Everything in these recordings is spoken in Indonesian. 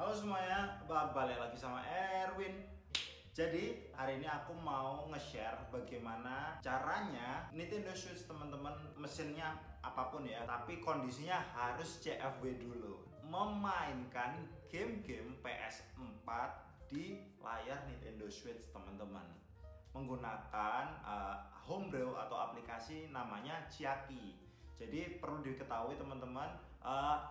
Halo semuanya, balik lagi sama Erwin. Jadi hari ini aku mau nge-share bagaimana caranya Nintendo Switch teman-teman, mesinnya apapun ya, tapi kondisinya harus CFW dulu, memainkan game-game PS4 di layar Nintendo Switch teman-teman, menggunakan homebrew atau aplikasi namanya Chiaki. Jadi perlu diketahui teman-teman,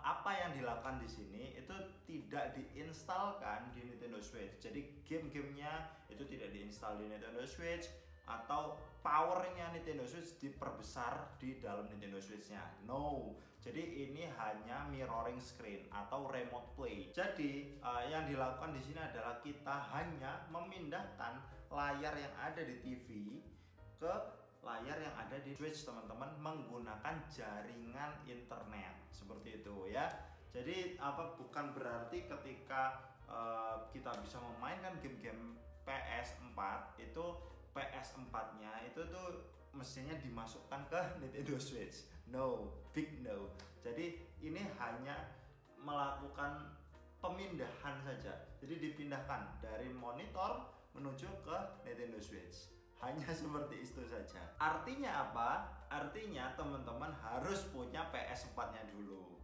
apa yang dilakukan di sini itu tidak diinstalkan di Nintendo Switch. Jadi game-gamenya itu tidak diinstal di Nintendo Switch, atau powernya Nintendo Switch diperbesar di dalam Nintendo Switch-nya. No. Jadi ini hanya mirroring screen atau remote play. Jadi yang dilakukan di sini adalah kita hanya memindahkan layar yang ada di TV ke layar yang ada di Switch teman-teman, menggunakan jaringan internet seperti itu ya. Jadi bukan berarti ketika kita bisa memainkan game-game PS4 itu PS4-nya itu tuh mesinnya dimasukkan ke Nintendo Switch. No, big no. Jadi ini hanya melakukan pemindahan saja. Jadi dipindahkan dari monitor menuju ke Nintendo Switch. Hanya seperti itu saja. Artinya apa? Artinya teman-teman harus punya PS4-nya dulu.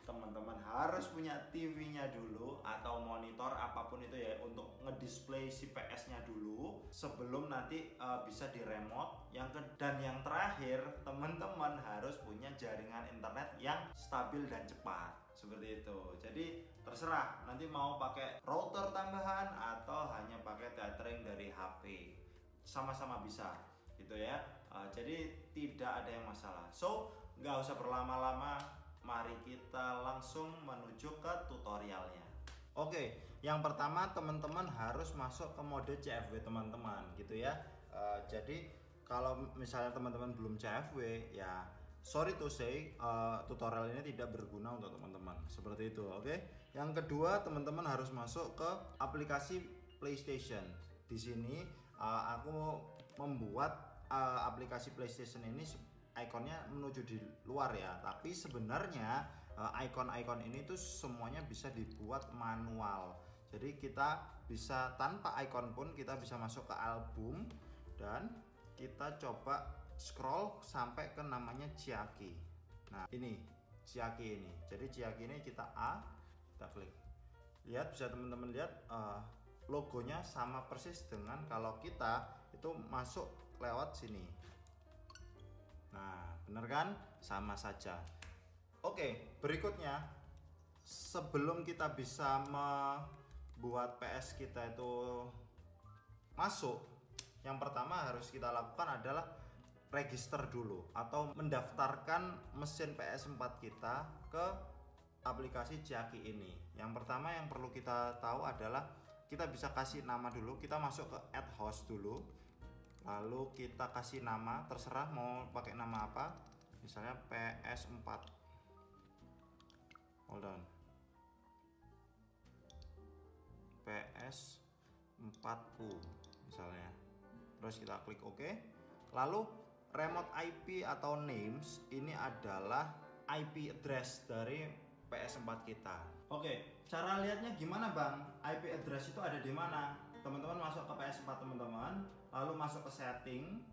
Teman-teman harus punya TV-nya dulu atau monitor apapun itu ya, untuk ngedisplay si PS-nya dulu sebelum nanti bisa di remote. Dan yang terakhir, teman-teman harus punya jaringan internet yang stabil dan cepat. Seperti itu. Jadi terserah nanti mau pakai router tambahan atau hanya pakai tethering dari HP. Sama-sama bisa gitu ya. Jadi tidak ada yang masalah. So nggak usah berlama-lama, mari kita langsung menuju ke tutorialnya. Oke, yang pertama teman-teman harus masuk ke mode CFW teman-teman gitu ya. Jadi kalau misalnya teman-teman belum CFW ya, sorry to say, tutorial ini tidak berguna untuk teman-teman. Seperti itu, oke. Yang kedua, teman-teman harus masuk ke aplikasi PlayStation. Di sini aku membuat aplikasi PlayStation ini ikonnya menuju di luar ya, tapi sebenarnya icon-icon ini tuh semuanya bisa dibuat manual. Jadi kita bisa tanpa icon pun kita bisa masuk ke album dan kita coba scroll sampai ke namanya Chiaki. Nah ini Chiaki ini. Jadi Chiaki ini kita klik. Lihat, bisa teman-teman lihat logonya sama persis dengan kalau kita itu masuk lewat sini. Nah, bener kan? Sama saja. Oke, berikutnya sebelum kita bisa membuat PS kita itu masuk, yang pertama harus kita lakukan adalah register dulu atau mendaftarkan mesin PS4 kita ke aplikasi Chiaki ini. Yang pertama yang perlu kita tahu adalah kita bisa kasih nama dulu. Kita masuk ke add host dulu, lalu kita kasih nama, terserah mau pakai nama apa, misalnya PS4. Hold on, PS4ku misalnya. Terus kita klik OK. Lalu remote IP atau names ini adalah IP address dari PS4 kita. Oke, cara lihatnya gimana Bang? IP address itu ada di mana? Teman-teman masuk ke PS4 teman-teman, lalu masuk ke setting,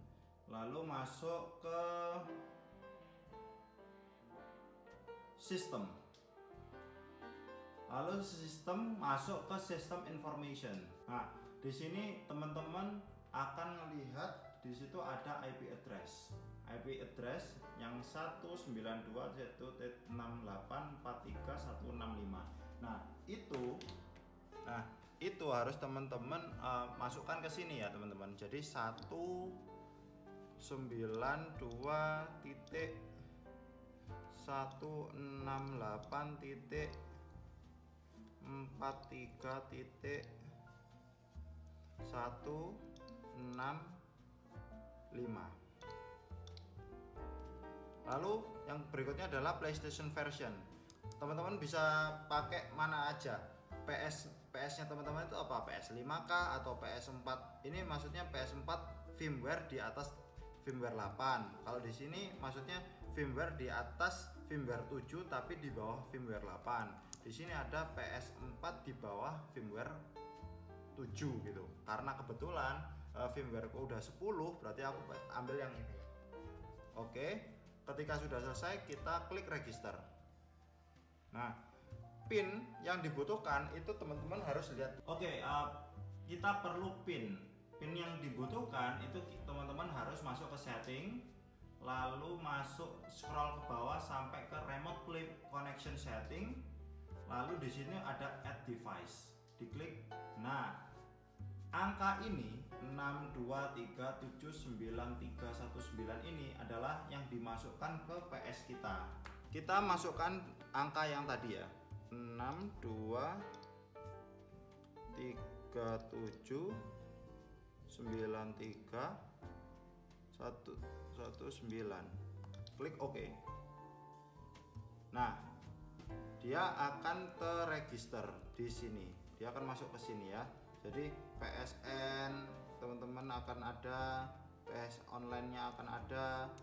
lalu masuk ke sistem. Lalu sistem, masuk ke system information. Nah, di sini teman-teman akan melihat di situ ada IP address. IP address yang 192.168.43.165. Nah, itu harus teman-teman masukkan ke sini ya, teman-teman. Jadi 192.168.165. Lalu yang berikutnya adalah PlayStation version. Teman-teman bisa pakai mana aja. PS-nya teman-teman itu apa? PS5 kah atau PS4? Ini maksudnya PS4 firmware di atas firmware 8. Kalau di sini maksudnya firmware di atas firmware 7 tapi di bawah firmware 8. di sini ada PS4 di bawah firmware 7 gitu. Karena kebetulan firmware ku udah 10, berarti aku ambil yang ini. Oke, ketika sudah selesai kita klik register. Nah, pin yang dibutuhkan itu teman-teman harus lihat. Oke, kita perlu pin. Pin yang dibutuhkan itu teman-teman harus masuk ke setting, lalu masuk scroll ke bawah sampai ke remote play connection setting, lalu di sini ada add device, diklik. Nah, angka ini 6237939 ini adalah yang dimasukkan ke PS kita. Kita masukkan angka yang tadi ya, 6237939. Klik OK. Nah, dia akan terregister di sini. Dia akan masuk ke sini ya. Jadi PSN teman-teman akan ada, PS online-nya akan ada.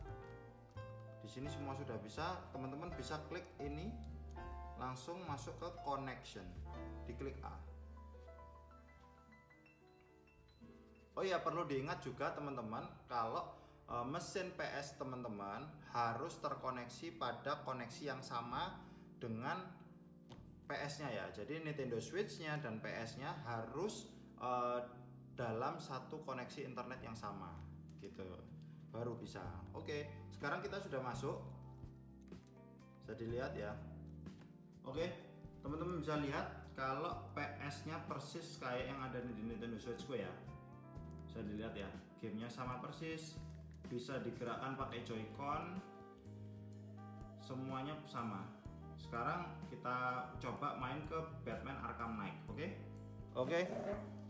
Di sini semua sudah bisa. Teman-teman bisa klik ini, langsung masuk ke connection. Diklik A. Oh iya, perlu diingat juga teman-teman, kalau mesin PS teman-teman harus terkoneksi pada koneksi yang sama dengan PS-nya ya. Jadi Nintendo Switch-nya dan PS-nya harus dalam satu koneksi internet yang sama gitu, baru bisa. Oke, sekarang kita sudah masuk, bisa dilihat ya. Oke, teman-teman bisa lihat kalau PS-nya persis kayak yang ada di Nintendo Switch gue ya. Bisa dilihat ya, gamenya sama persis, bisa digerakkan pakai Joy-Con, semuanya sama. Sekarang kita coba main ke Batman Arkham Knight. Oke,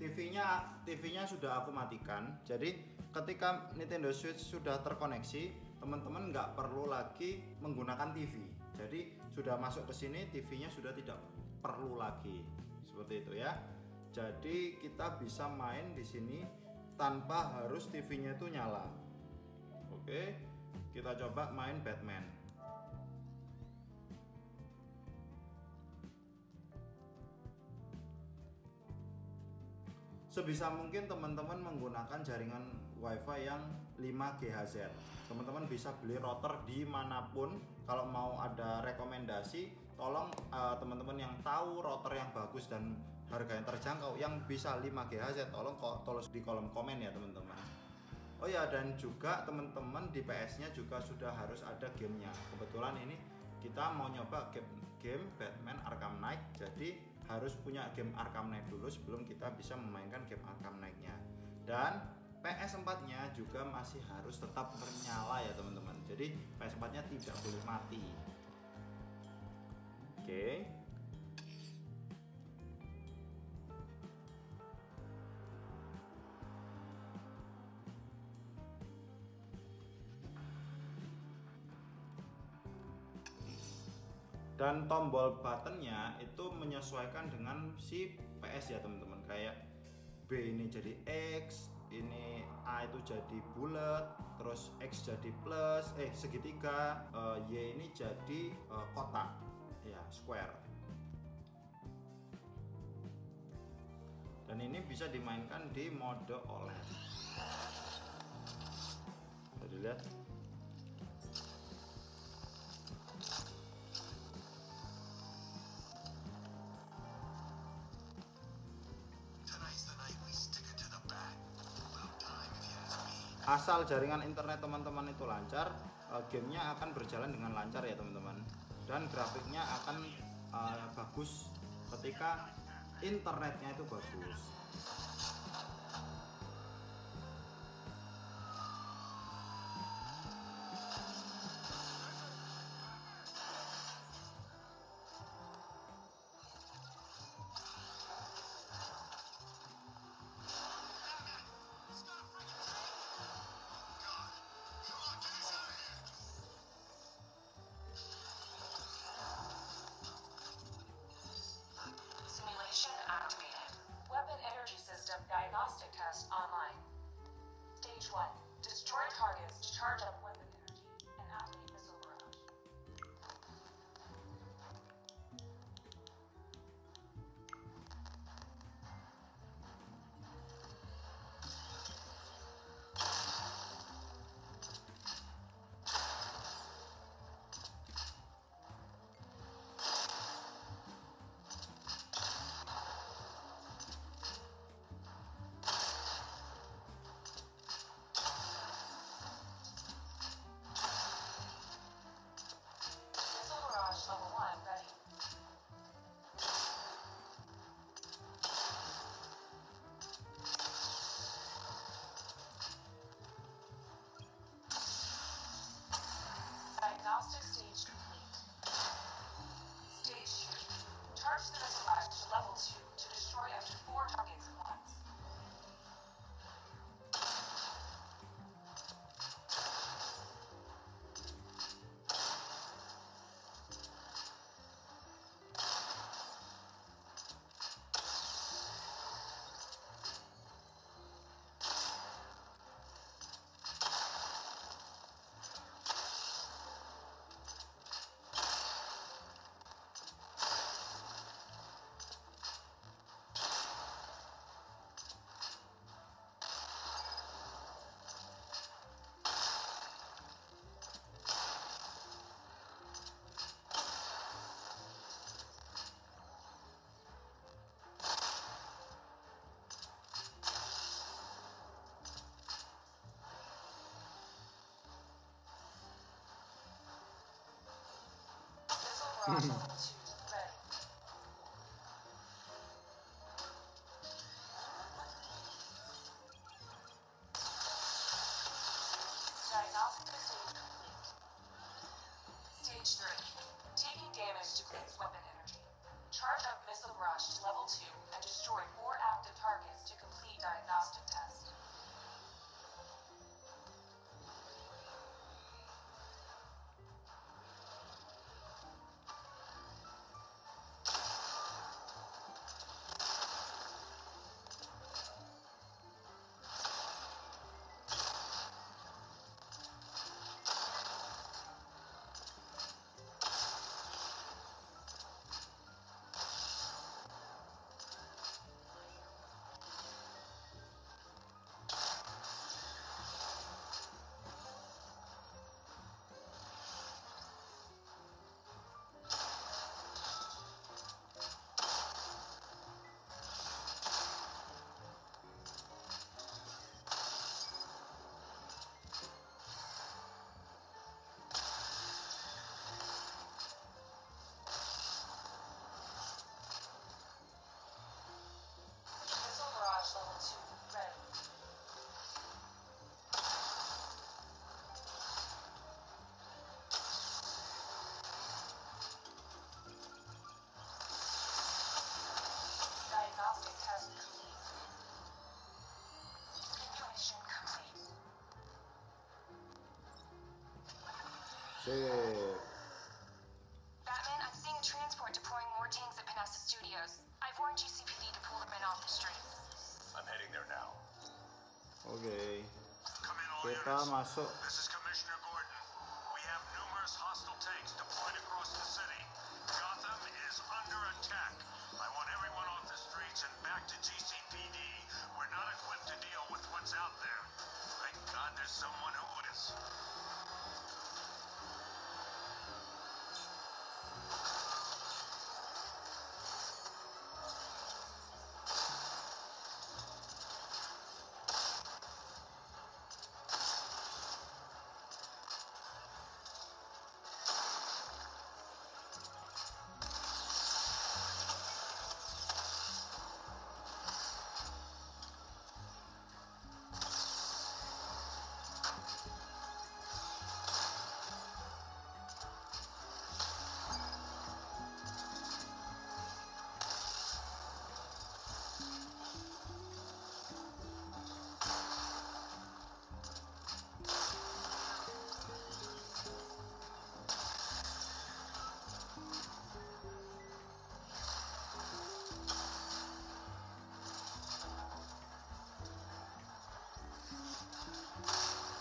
TV-nya sudah aku matikan. Jadi ketika Nintendo Switch sudah terkoneksi, teman-teman nggak perlu lagi menggunakan TV. Jadi sudah masuk ke sini, TV-nya sudah tidak perlu lagi, seperti itu ya. Jadi kita bisa main di sini tanpa harus TV-nya itu nyala. Oke, kita coba main Batman. Sebisa mungkin teman-teman menggunakan jaringan WiFi yang 5 GHz. Teman-teman bisa beli router dimanapun. Kalau mau ada rekomendasi, tolong teman-teman yang tahu router yang bagus dan harga yang terjangkau yang bisa 5 GHz, tolong tulis di kolom komen ya teman-teman. Oh ya, dan juga teman-teman di PS-nya juga sudah harus ada gamenya. Kebetulan ini kita mau nyoba game Batman Arkham Knight, jadi harus punya game Arkham Knight dulu sebelum kita bisa memainkan game Arkham Knight-nya. Dan PS4-nya juga masih harus tetap menyala ya teman-teman. Jadi PS4-nya tidak boleh mati. Oke. Dan tombol buttonnya itu menyesuaikan dengan si PS ya teman-teman. Kayak B ini jadi X, ini A itu jadi bulat, terus X jadi plus, segitiga, Y ini jadi kotak ya, square. Dan ini bisa dimainkan di mode OLED. Bisa dilihat. Asal jaringan internet teman-teman itu lancar, gamenya akan berjalan dengan lancar ya teman-teman. Dan grafiknya akan bagus ketika internetnya itu bagus. Barrage level 2 ready. Diagnostic stage complete. Stage 3. Taking damage depletes weapon energy. Charge up Missile Barrage to level 2 and destroy 4 active targets to complete diagnostic test. Missile Barrage level 2 ready. Diagnostic test complete. Simulation complete. Sip. Batman, I'm seeing a transport deploying more tanks at Panessa Studios. I've warned GCPD to pull the men off the streets. I'm heading there now. Oke, Come in, all kita units. masuk. This is Commissioner Gordon. We have numerous hostile tanks deployed across the city. Gotham is under attack. I want everyone off the streets and back to GCPD. We're not equipped to deal with what's out there. Thank God there's someone who is.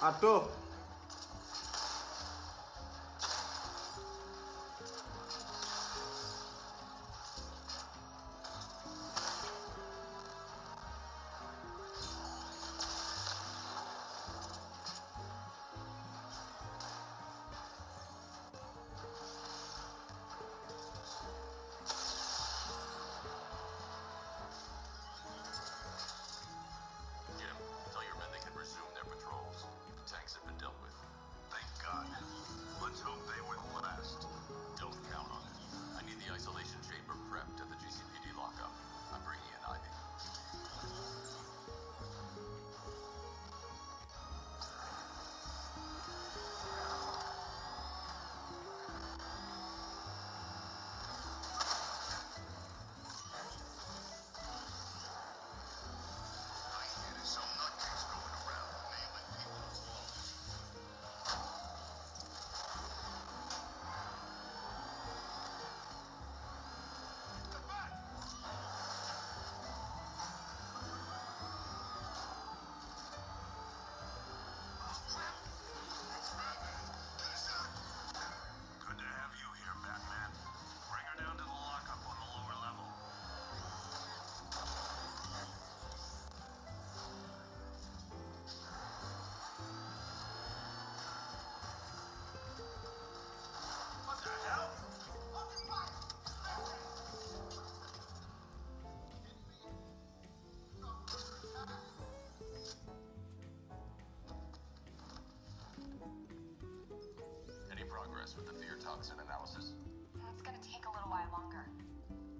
Aduh. Jim, tell your men they can resume their patrols. The tanks have been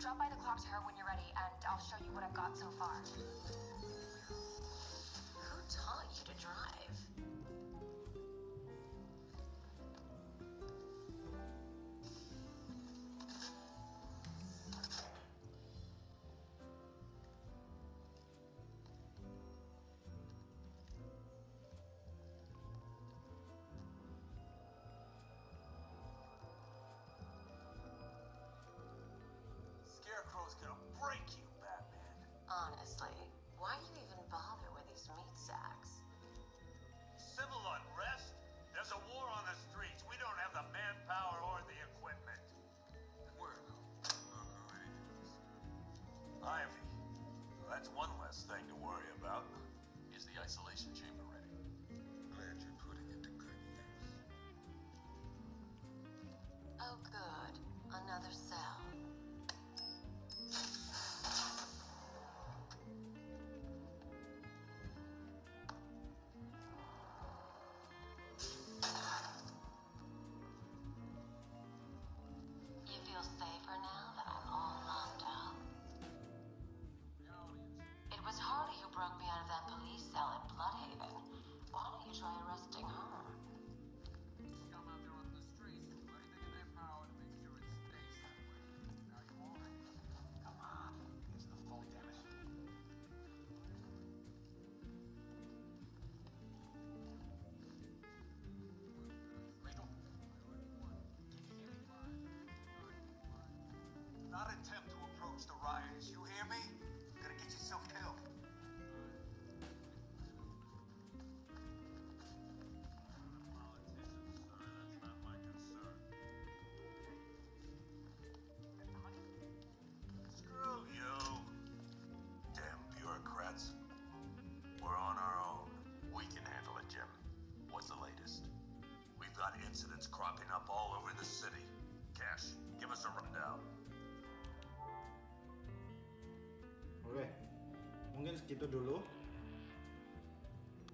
Drop by the clock tower when you're ready, and I'll show you what I've got so far. Who taught you to drive? Scarecrow's gonna break you, Batman. Honestly, why do you even bother with these meat sacks? Civil unrest? There's a war on the streets. We don't have the manpower or the equipment. Ivy. Well, that's one less thing to worry about. Is the isolation chamber ready? Glad you're putting it to good use. Oh, good. Another cell. You feel safer now that I'm all locked up? It was Harley who broke me out of that police cell in Bloodhaven. Why don't you try arresting her? Come out there on the streets, do anything in their power to make sure it stays that way. Now you all ready? Come on. It's the phone, damn it. Rachel? Not attempt to approach the rioters. You hear me? You're gonna get yourself killed. Screw you. Damn bureaucrats. We're on our own. We can handle it, Jim. What's the latest? We've got incidents cropping up all over the city. Cash, give us a rundown. Oke, mungkin segitu dulu.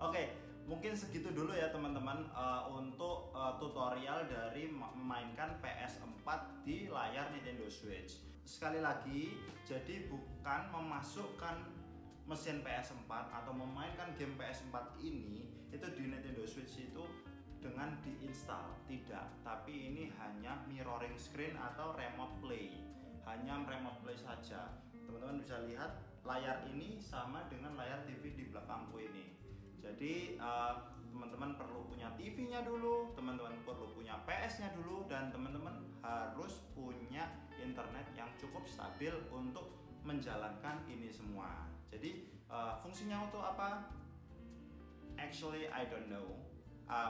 Oke, mungkin segitu dulu ya teman-teman untuk tutorial dari memainkan PS4 di layar Nintendo Switch. Sekali lagi, jadi bukan memasukkan mesin PS4 atau memainkan game PS4 ini itu di Nintendo Switch itu dengan diinstal, tidak. Tapi ini hanya mirroring screen atau remote play, hanya remote play saja. Teman-teman bisa lihat layar ini sama dengan layar TV di belakangku ini. Jadi teman-teman perlu punya TV-nya dulu, teman-teman perlu punya PS-nya dulu, dan teman-teman harus punya internet yang cukup stabil untuk menjalankan ini semua. Jadi fungsinya untuk apa? Actually I don't know.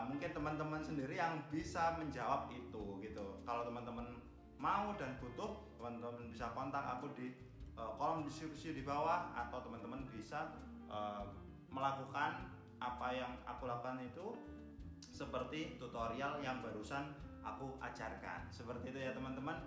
Mungkin teman-teman sendiri yang bisa menjawab itu gitu. Kalau teman-teman mau dan butuh, teman-teman bisa kontak aku di kolom deskripsi di bawah, atau teman-teman bisa melakukan apa yang aku lakukan itu seperti tutorial yang barusan aku ajarkan. Seperti itu ya teman-teman.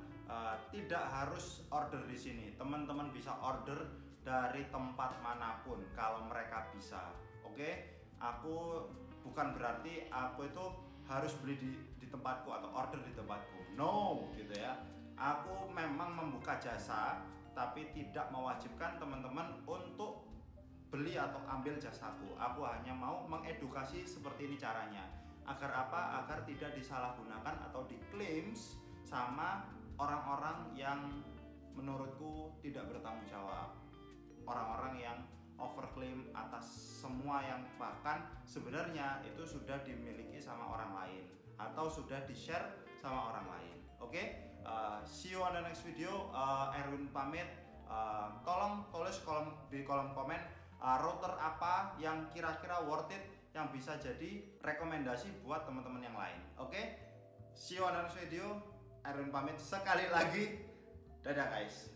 Tidak harus order di sini. Teman-teman bisa order dari tempat manapun kalau mereka bisa. Oke? Aku bukan berarti aku itu harus beli di tempatku atau order di tempatku. No, gitu ya. Aku memang membuka jasa, tapi tidak mewajibkan teman-teman untuk beli atau ambil jasaku. Aku hanya mau mengedukasi seperti ini caranya. Agar apa? Agar tidak disalahgunakan atau diklaim sama orang-orang yang menurutku tidak bertanggung jawab. Orang-orang yang overclaim atas semua yang bahkan sebenarnya itu sudah dimiliki sama orang lain atau sudah di-share sama orang lain. Oke? See you on the next video. Erwin pamit. Tolong tulis di kolom komen router apa yang kira-kira worth it, yang bisa jadi rekomendasi buat teman-teman yang lain. Oke? See you on the next video. Erwin pamit sekali lagi. Dadah guys.